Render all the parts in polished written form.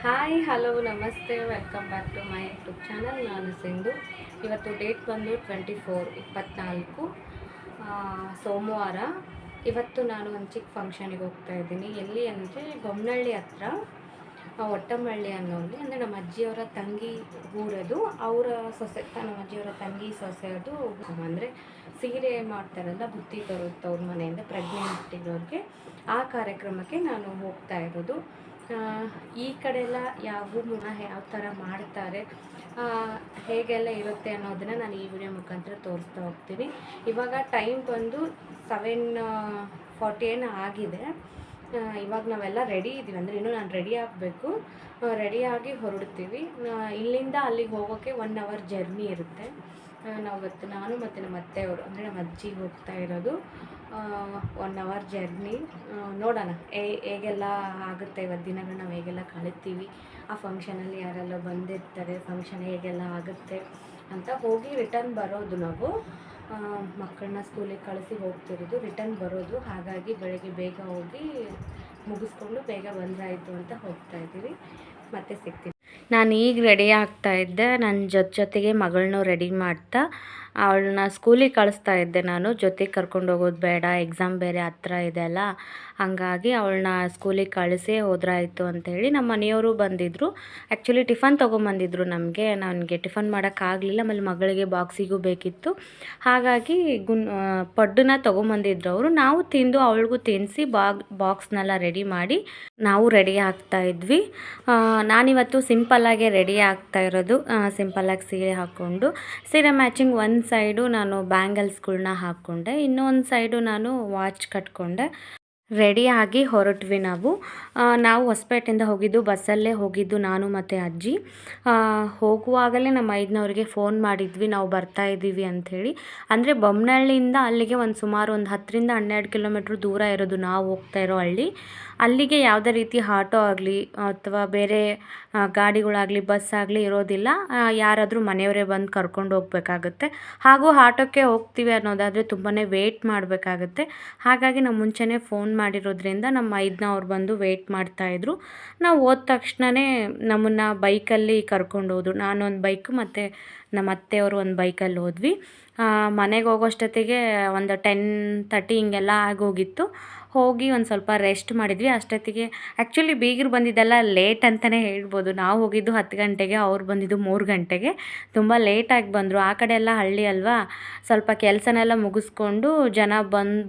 Hi hello ನಮಸ್ತೆ welcome back to my YouTube channel. ನಾನು ಸಿಂಧು. ಇವತ್ತು ಡೇಟ್ ಬಂದು 24 ಸೋಮವಾರ. ಇವತ್ತು ನಾನು ಒಂದು ಚಿಕ್ಕ ಫಂಕ್ಷನಿಗೆ ಹೋಗ್ತಾ ಇದ್ದೀನಿ. ಎಲ್ಲಿ ಅಂದರೆ ಬೊಮ್ಮನಹಳ್ಳಿ ಹತ್ರ ಒಟ್ಟಂಬಳ್ಳಿ ಅನ್ನೋದು, ಅಂದರೆ ನಮ್ಮ ಅಜ್ಜಿಯವರ ತಂಗಿ ಊರದು. ಅವರ ಸೊಸೆ, ನಮ್ಮ ಅಜ್ಜಿಯವರ ತಂಗಿ ಸೊಸೆ ಅದು. ಅಂದರೆ ಸೀರೆ ಮಾಡ್ತಾರಲ್ಲ, ಬುತ್ತಿ ತರುತ್ತೆ ಅವ್ರ ಮನೆಯಿಂದ ಪ್ರೆಗ್ನೆಂಟ್ ಇರೋರಿಗೆ. ಆ ಕಾರ್ಯಕ್ರಮಕ್ಕೆ ನಾನು ಹೋಗ್ತಾ ಇರೋದು. ಈ ಕಡೆ ಎಲ್ಲ ಯಾವ ಥರ ಮಾಡ್ತಾರೆ, ಹೇಗೆಲ್ಲ ಇರುತ್ತೆ ಅನ್ನೋದನ್ನು ನಾನು ಈ ವಿಡಿಯೋ ಮುಖಾಂತರ ತೋರಿಸ್ತಾ ಹೋಗ್ತೀನಿ. ಇವಾಗ ಟೈಮ್ ಬಂದು 7:40 ಆಗಿದೆ. ಇವಾಗ ನಾವೆಲ್ಲ ರೆಡಿ ಇದ್ದೀವಿ, ಅಂದರೆ ಇನ್ನೂ ನಾನು ರೆಡಿ ಆಗಬೇಕು. ರೆಡಿಯಾಗಿ ಹೊರಡ್ತೀವಿ. ಇಲ್ಲಿಂದ ಅಲ್ಲಿಗೆ ಹೋಗೋಕ್ಕೆ 1 ಅವರ್ ಜರ್ನಿ ಇರುತ್ತೆ. ನಾನು ಮತ್ತು ನಮ್ಮ ಅತ್ತೆಯವರು, ಅಂದರೆ ನಮ್ಮ ಅಜ್ಜಿ ಹೋಗ್ತಾ ಇರೋದು. 1 ಅವರ್ ಜರ್ನಿ. ನೋಡೋಣ ಹೇಗೆಲ್ಲ ಆಗುತ್ತೆ ಇವತ್ತು ದಿನಗಳು, ನಾವು ಹೇಗೆಲ್ಲ ಕಳಿತೀವಿ, ಆ ಫಂಕ್ಷನಲ್ಲಿ ಯಾರೆಲ್ಲ ಬಂದಿರ್ತಾರೆ, ಫಂಕ್ಷನ್ ಹೇಗೆಲ್ಲ ಆಗುತ್ತೆ ಅಂತ. ಹೋಗಿ ರಿಟರ್ನ್ ಬರೋದು ನಾವು. ಮಕ್ಕಳನ್ನ ಸ್ಕೂಲಿಗೆ ಕಳಿಸಿ ಹೋಗ್ತಿರೋದು, ರಿಟರ್ನ್ ಬರೋದು. ಹಾಗಾಗಿ ಬೆಳಗ್ಗೆ ಬೇಗ ಹೋಗಿ ಮುಗಿಸ್ಕೊಂಡು ಬೇಗ ಬಂದಾಯಿತು ಅಂತ ಹೋಗ್ತಾ ಇದ್ದೀವಿ. ಮತ್ತೆ ಸಿಗ್ತೀವಿ. ನಾನು ಈಗ ರೆಡಿ ಆಗ್ತಾ ಇದ್ದೆ. ನನ್ನ ಜೊತೆಗೆ ಮಗಳನ್ನೂ ರೆಡಿ ಮಾಡ್ತಾ ಅವಳನ್ನ ಸ್ಕೂಲಿಗೆ ಕಳಿಸ್ತಾ ಇದ್ದೆ. ನಾನು ಜೊತೆಗೆ ಕರ್ಕೊಂಡು ಹೋಗೋದು ಬೇಡ, ಎಕ್ಸಾಮ್ ಬೇರೆ ಹತ್ರ ಇದೆ ಅಲ್ಲ, ಹಾಗಾಗಿ ಅವಳನ್ನ ಸ್ಕೂಲಿಗೆ ಕಳಿಸೇ ಹೋದ್ರಾಯಿತು ಅಂಥೇಳಿ ನಮ್ಮ ಮನೆಯವರು ಬಂದಿದ್ದರು. ಆ್ಯಕ್ಚುಲಿ ಟಿಫನ್ ತೊಗೊಂಬಂದಿದ್ರು ನನಗೆ ಟಿಫನ್ ಮಾಡೋಕ್ಕಾಗಲಿಲ್ಲ. ಆಮೇಲೆ ಮಗಳಿಗೆ ಬಾಕ್ಸಿಗೂ ಬೇಕಿತ್ತು. ಹಾಗಾಗಿ ಪಡ್ಡನ್ನ ತೊಗೊಂಬಂದಿದ್ರು ಅವರು. ನಾವು ತಿಂದು ಅವಳಿಗೂ ತಿನ್ನಿಸಿ ಬಾಕ್ಸ್ನೆಲ್ಲ ರೆಡಿ ಮಾಡಿ ನಾವು ರೆಡಿ ಆಗ್ತಾ ಇದ್ವಿ. ನಾನಿವತ್ತು ಸಿಂಪಲ್ಲಾಗೆ ರೆಡಿ ಆಗ್ತಾ ಇರೋದು. ಸಿಂಪಲ್ಲಾಗಿ ಸೀರೆ ಹಾಕ್ಕೊಂಡು, ಸೀರೆ ಮ್ಯಾಚಿಂಗ್ ಒಂದು ಸೈಡು ನಾನು ಬ್ಯಾಂಗಲ್ಸ್ಗಳ್ನ ಹಾಕ್ಕೊಂಡೆ, ಇನ್ನೊಂದು ಸೈಡು ನಾನು ವಾಚ್ ಕಟ್ಕೊಂಡೆ. ರೆಡಿಯಾಗಿ ಹೊರಟ್ವಿ ನಾವು. ಹೊಸಪೇಟೆಯಿಂದ ಹೋಗಿದ್ದು, ಬಸ್ಸಲ್ಲೇ ಹೋಗಿದ್ದು ನಾನು ಮತ್ತು ಅಜ್ಜಿ. ಹೋಗುವಾಗಲೇ ನಮ್ಮ ಐದನವ್ರಿಗೆ ಫೋನ್ ಮಾಡಿದ್ವಿ, ನಾವು ಬರ್ತಾ ಇದ್ದೀವಿ ಅಂಥೇಳಿ. ಅಂದರೆ ಬೊಮ್ಮನಹಳ್ಳಿಯಿಂದ ಅಲ್ಲಿಗೆ ಸುಮಾರು ಒಂದು 10-12 ಕಿಲೋಮೀಟ್ರ್ ದೂರ ಇರೋದು ನಾವು ಹೋಗ್ತಾ ಇರೋ ಹಳ್ಳಿ. ಅಲ್ಲಿಗೆ ಯಾವುದೇ ರೀತಿ ಆಟೋ ಆಗಲಿ ಅಥವಾ ಬೇರೆ ಗಾಡಿಗಳಾಗಲಿ, ಬಸ್ ಆಗಲಿ ಇರೋದಿಲ್ಲ. ಯಾರಾದರೂ ಮನೆಯವರೇ ಬಂದು ಕರ್ಕೊಂಡು ಹೋಗ್ಬೇಕಾಗತ್ತೆ. ಹಾಗೂ ಆಟೋಕ್ಕೆ ಹೋಗ್ತೀವಿ ಅನ್ನೋದಾದರೆ ತುಂಬಾ ವೇಟ್ ಮಾಡಬೇಕಾಗತ್ತೆ. ಹಾಗಾಗಿ ನಾವು ಮುಂಚೆನೇ ಫೋನ್ ಮಾಡಿರೋದ್ರಿಂದ ನಮ್ಮ ಐದನವ್ರು ಬಂದು ವೇಟ್ ಮಾಡ್ತಾಯಿದ್ರು. ನಾವು ಹೋದ ತಕ್ಷಣವೇ ನಮ್ಮನ್ನು ಬೈಕಲ್ಲಿ ಕರ್ಕೊಂಡು ಹೋದ್ರು. ನಾನೊಂದು ಬೈಕು ಮತ್ತು ನಮ್ಮ ಅತ್ತೆಯವರು ಒಂದು ಬೈಕಲ್ಲಿ ಹೋದ್ವಿ. ಮನೆಗೆ ಹೋಗೋಷ್ಟೊತ್ತಿಗೆ ಒಂದು 10:30 ಹಿಂಗೆಲ್ಲ ಆಗೋಗಿತ್ತು. ಹೋಗಿ ಒಂದು ಸ್ವಲ್ಪ ರೆಸ್ಟ್ ಮಾಡಿದ್ವಿ. ಅಷ್ಟೊತ್ತಿಗೆ ಆ್ಯಕ್ಚುಲಿ ಬೀಗರು ಬಂದಿದ್ದೆಲ್ಲ ಲೇಟ್ ಅಂತಲೇ ಹೇಳ್ಬೋದು. ನಾವು ಹೋಗಿದ್ದು 10 ಗಂಟೆಗೆ, ಅವ್ರು ಬಂದಿದ್ದು 3 ಗಂಟೆಗೆ. ತುಂಬ ಲೇಟಾಗಿ ಬಂದರು. ಆ ಕಡೆ ಎಲ್ಲ ಹಳ್ಳಿ ಅಲ್ವಾ, ಸ್ವಲ್ಪ ಕೆಲಸನೆಲ್ಲ ಮುಗಿಸ್ಕೊಂಡು ಜನ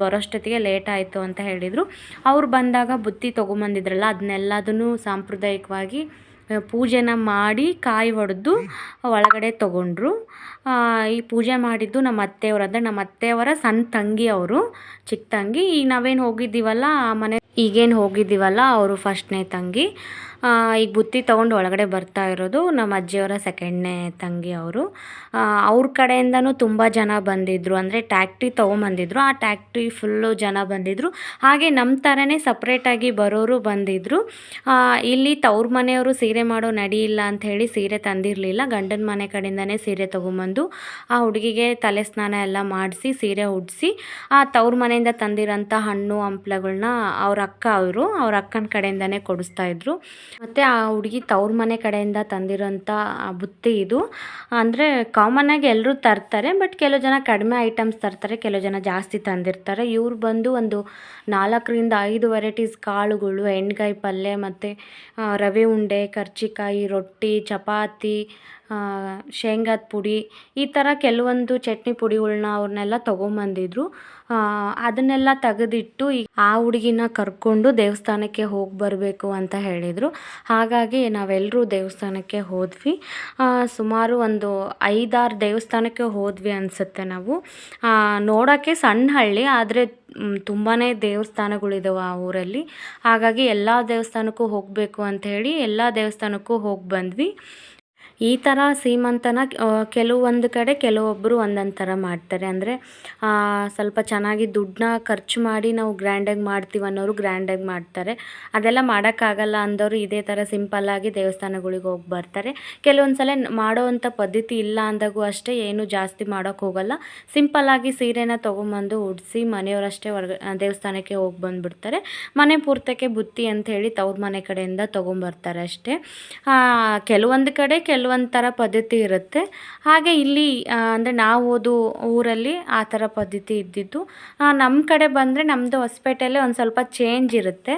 ಬರೋಷ್ಟೊತ್ತಿಗೆ ಲೇಟ್ ಆಯಿತು ಅಂತ ಹೇಳಿದರು. ಅವ್ರು ಬಂದಾಗ ಬುತ್ತಿ ತೊಗೊಂಬಂದಿದ್ರಲ್ಲ, ಅದನ್ನೆಲ್ಲದನ್ನು ಸಾಂಪ್ರದಾಯಿಕವಾಗಿ ಪೂಜೆನ ಮಾಡಿ ಕಾಯಿ ಒಡೆದು ಒಳಗಡೆ ತೊಗೊಂಡ್ರು. ಈ ಪೂಜೆ ಮಾಡಿದ್ದು ನಮ್ಮ ಅತ್ತೆಯವರು, ಅಂದರೆ ನಮ್ಮ ಅತ್ತೆಯವರ ಸಣ್ಣ ತಂಗಿ ಅವರು, ಚಿಕ್ಕ ತಂಗಿ. ಈಗ ನಾವೇನು ಹೋಗಿದ್ದೀವಲ್ಲ ಈಗೇನು ಹೋಗಿದ್ದೀವಲ್ಲ ಅವರು ಫಸ್ಟ್ನೇ ತಂಗಿ. ಈಗ ಬುತ್ತಿ ತೊಗೊಂಡು ಒಳಗಡೆ ಬರ್ತಾ ಇರೋದು ನಮ್ಮ ಅಜ್ಜಿಯವರ ಸೆಕೆಂಡ್ನೇ ತಂಗಿ ಅವರು. ಅವ್ರ ಕಡೆಯಿಂದನೂ ತುಂಬ ಜನ ಬಂದಿದ್ದರು, ಅಂದರೆ ಟ್ಯಾಕ್ಟ್ರಿ ತೊಗೊಂಬಂದಿದ್ರು. ಆ ಟ್ಯಾಕ್ಟ್ರಿ ಫುಲ್ಲು ಜನ ಬಂದಿದ್ದರು. ಹಾಗೆ ನಮ್ಮ ಥರನೇ ಸಪ್ರೇಟಾಗಿ ಬರೋರು ಬಂದಿದ್ದರು. ಇಲ್ಲಿ ತವ್ರ ಮನೆಯವರು ಸೀರೆ ಮಾಡೋ ನಡಿಯಿಲ್ಲ ಅಂಥೇಳಿ ಸೀರೆ ತಂದಿರಲಿಲ್ಲ. ಗಂಡನ ಮನೆ ಕಡೆಯಿಂದನೇ ಸೀರೆ ತೊಗೊಂಬಂದು ಆ ಹುಡುಗಿಗೆ ತಲೆ ಸ್ನಾನ ಎಲ್ಲ ಮಾಡಿಸಿ ಸೀರೆ ಉಡಿಸಿ ತವ್ರ ಮನೆಯಿಂದ ತಂದಿರೋಂಥ ಹಣ್ಣು ಹಂಪ್ಲಗಳನ್ನ ಅವ್ರ ಅಕ್ಕನ ಕಡೆಯಿಂದನೇ ಕೊಡಿಸ್ತಾಯಿದ್ರು. ಮತ್ತು ಆ ಹುಡುಗಿ ತವ್ರ ಮನೆ ಕಡೆಯಿಂದ ತಂದಿರೋಂಥ ಬುತ್ತಿ ಇದು. ಅಂದರೆ ಕಾಮನ್ನಾಗಿ ಎಲ್ಲರೂ ತರ್ತಾರೆ, ಬಟ್ ಕೆಲವು ಜನ ಕಡಿಮೆ ಐಟಮ್ಸ್ ತರ್ತಾರೆ, ಕೆಲವು ಜನ ಜಾಸ್ತಿ ತಂದಿರ್ತಾರೆ. ಇವ್ರು ಬಂದು ಒಂದು 4-5 ವೆರೈಟೀಸ್ ಕಾಳುಗಳು, ಎಣ್ಗಾಯಿ ಪಲ್ಯ ಮತ್ತು ರವೆ ಉಂಡೆ, ಕರ್ಜಿಕಾಯಿ, ರೊಟ್ಟಿ, ಚಪಾತಿ, ಶೇಂಗಾದ ಪುಡಿ, ಈ ಥರ ಕೆಲವೊಂದು ಚಟ್ನಿ ಪುಡಿಗಳ್ನ ಅವ್ರನ್ನೆಲ್ಲ ತೊಗೊಂಬಂದಿದ್ರು. ಅದನ್ನೆಲ್ಲ ತೆಗೆದಿಟ್ಟು ಆ ಹುಡುಗಿನ ಕರ್ಕೊಂಡು ದೇವಸ್ಥಾನಕ್ಕೆ ಹೋಗಿ ಬರಬೇಕು ಅಂತ ಹೇಳಿದರು. ಹಾಗಾಗಿ ನಾವೆಲ್ಲರೂ ದೇವಸ್ಥಾನಕ್ಕೆ ಹೋದ್ವಿ. ಸುಮಾರು ಒಂದು 5-6 ದೇವಸ್ಥಾನಕ್ಕೆ ಹೋದ್ವಿ ಅನಿಸುತ್ತೆ ನಾವು. ನೋಡೋಕ್ಕೆ ಸಣ್ಣ ಹಳ್ಳಿ, ಆದರೆ ತುಂಬಾ ದೇವಸ್ಥಾನಗಳಿದ್ದಾವೆ ಆ ಊರಲ್ಲಿ. ಹಾಗಾಗಿ ಎಲ್ಲ ದೇವಸ್ಥಾನಕ್ಕೂ ಹೋಗಬೇಕು ಅಂಥೇಳಿ ಎಲ್ಲ ದೇವಸ್ಥಾನಕ್ಕೂ ಹೋಗಿ ಬಂದ್ವಿ. ಈ ಥರ ಸೀಮಂತನ ಕೆಲವೊಂದು ಕಡೆ ಕೆಲವೊಬ್ಬರು ಒಂದೊಂದು ಥರ ಮಾಡ್ತಾರೆ. ಅಂದರೆ ಸ್ವಲ್ಪ ಚೆನ್ನಾಗಿ ದುಡ್ಡನ್ನ ಖರ್ಚು ಮಾಡಿ ನಾವು ಗ್ರ್ಯಾಂಡಾಗಿ ಮಾಡ್ತೀವಿ ಅನ್ನೋರು ಗ್ರ್ಯಾಂಡಾಗಿ ಮಾಡ್ತಾರೆ. ಅದೆಲ್ಲ ಮಾಡೋಕ್ಕಾಗಲ್ಲ ಅಂದವರು ಇದೇ ಥರ ಸಿಂಪಲ್ಲಾಗಿ ದೇವಸ್ಥಾನಗಳಿಗೆ ಹೋಗಿ ಬರ್ತಾರೆ. ಕೆಲವೊಂದು ಸಲ ಮಾಡೋವಂಥ ಪದ್ಧತಿ ಇಲ್ಲ ಅಂದಾಗೂ ಅಷ್ಟೇ ಏನು ಜಾಸ್ತಿ ಮಾಡೋಕ್ಕೆ ಹೋಗಲ್ಲ. ಸಿಂಪಲ್ಲಾಗಿ ಸೀರೆನ ತೊಗೊಂಬಂದು ಉಡಿಸಿ ಮನೆಯವರಷ್ಟೇ ದೇವಸ್ಥಾನಕ್ಕೆ ಹೋಗಿ ಬಂದುಬಿಡ್ತಾರೆ. ಮನೆ ಪೂರ್ತಕ್ಕೆ ಬುತ್ತಿ ಅಂತ ಹೇಳಿ ತವ್ರ ಮನೆ ಕಡೆಯಿಂದ ತೊಗೊಂಬರ್ತಾರೆ ಅಷ್ಟೇ. ಕೆಲವೊಂದು ಕಡೆ ಕೆಲವೊಂದು ಥರ ಪದ್ಧತಿ ಇರುತ್ತೆ. ಹಾಗೆ ಇಲ್ಲಿ ಅಂದರೆ ನಾವು ಓದು ಊರಲ್ಲಿ ಆ ಥರ ಪದ್ಧತಿ ಇದ್ದಿದ್ದು. ನಮ್ಮ ಕಡೆ ಬಂದರೆ ನಮ್ಮದು ಹೊಸಪೇಟೆಯಲ್ಲೇ ಒಂದು ಸ್ವಲ್ಪ ಚೇಂಜ್ ಇರುತ್ತೆ.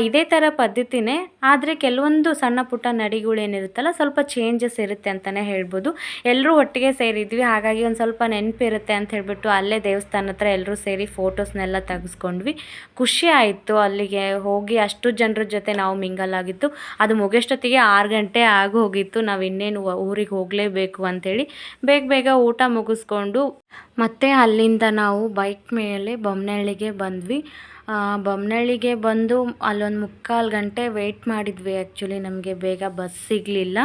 ಇದೇ ಥರ ಪದ್ಧತಿನೇ, ಆದರೆ ಕೆಲವೊಂದು ಸಣ್ಣ ಪುಟ್ಟ ನಡಿಗಳೇನಿರುತ್ತಲ್ಲ ಸ್ವಲ್ಪ ಚೇಂಜಸ್ ಇರುತ್ತೆ ಅಂತಲೇ ಹೇಳ್ಬೋದು. ಎಲ್ಲರೂ ಒಟ್ಟಿಗೆ ಸೇರಿದ್ವಿ, ಹಾಗಾಗಿ ಒಂದು ಸ್ವಲ್ಪ ನೆನಪಿರುತ್ತೆ ಅಂತ ಹೇಳಿಬಿಟ್ಟು ಅಲ್ಲೇ ದೇವಸ್ಥಾನ ಹತ್ರ ಎಲ್ಲರೂ ಸೇರಿ ಫೋಟೋಸ್ನೆಲ್ಲ ತೆಗೆಸ್ಕೊಂಡ್ವಿ. ಖುಷಿ ಆಯಿತು ಅಲ್ಲಿಗೆ ಹೋಗಿ ಅಷ್ಟು ಜನರ ಜೊತೆ ನಾವು ಮಿಂಗಲ್ ಆಗಿತ್ತು. ಅದು ಮುಗಿಯೋಷ್ಟೊತ್ತಿಗೆ 6 ಗಂಟೆ ಆಗೋಗಿತ್ತು. ನಾವು ಇನ್ನೇನು ಊರಿಗೆ ಹೋಗಲೇಬೇಕು ಅಂಥೇಳಿ ಬೇಗ ಊಟ ಮುಗಿಸ್ಕೊಂಡು ಮತ್ತೆ ಅಲ್ಲಿಂದ ನಾವು ಬೈಕ್ ಮೇಲೆ ಬೊಮ್ಮನಹಳ್ಳಿಗೆ ಬಂದ್ವಿ. ಬೊಮ್ಮನಹಳ್ಳಿಗೆ ಬಂದು ಅಲ್ಲೊಂದು 3/4 ಗಂಟೆ ವೆಯ್ಟ್ ಮಾಡಿದ್ವಿ. ಆ್ಯಕ್ಚುಲಿ ನಮಗೆ ಬೇಗ ಬಸ್ ಸಿಗಲಿಲ್ಲ.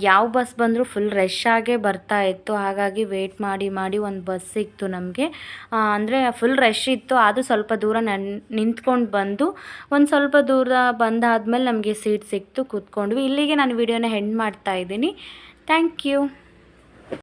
ಯಾವ ಬಸ್ ಬಂದರೂ ಫುಲ್ ರಶ್ ಆಗೇ ಬರ್ತಾಯಿತ್ತು. ಹಾಗಾಗಿ ವೆಯ್ಟ್ ಮಾಡಿ ಒಂದು ಬಸ್ ಸಿಕ್ತು ನಮಗೆ. ಅಂದರೆ ಫುಲ್ ರಶ್ ಇತ್ತು. ಅದು ಸ್ವಲ್ಪ ದೂರ ನಿಂತ್ಕೊಂಡು ಬಂದು ಒಂದು ಸ್ವಲ್ಪ ದೂರ ಬಂದಾದಮೇಲೆ ನಮಗೆ ಸೀಟ್ ಸಿಕ್ತು, ಕೂತ್ಕೊಂಡ್ವಿ. ಇಲ್ಲಿಗೆ ನಾನು ವಿಡಿಯೋನ ಎಂಡ್ ಮಾಡ್ತಾಯಿದ್ದೀನಿ. Thank you.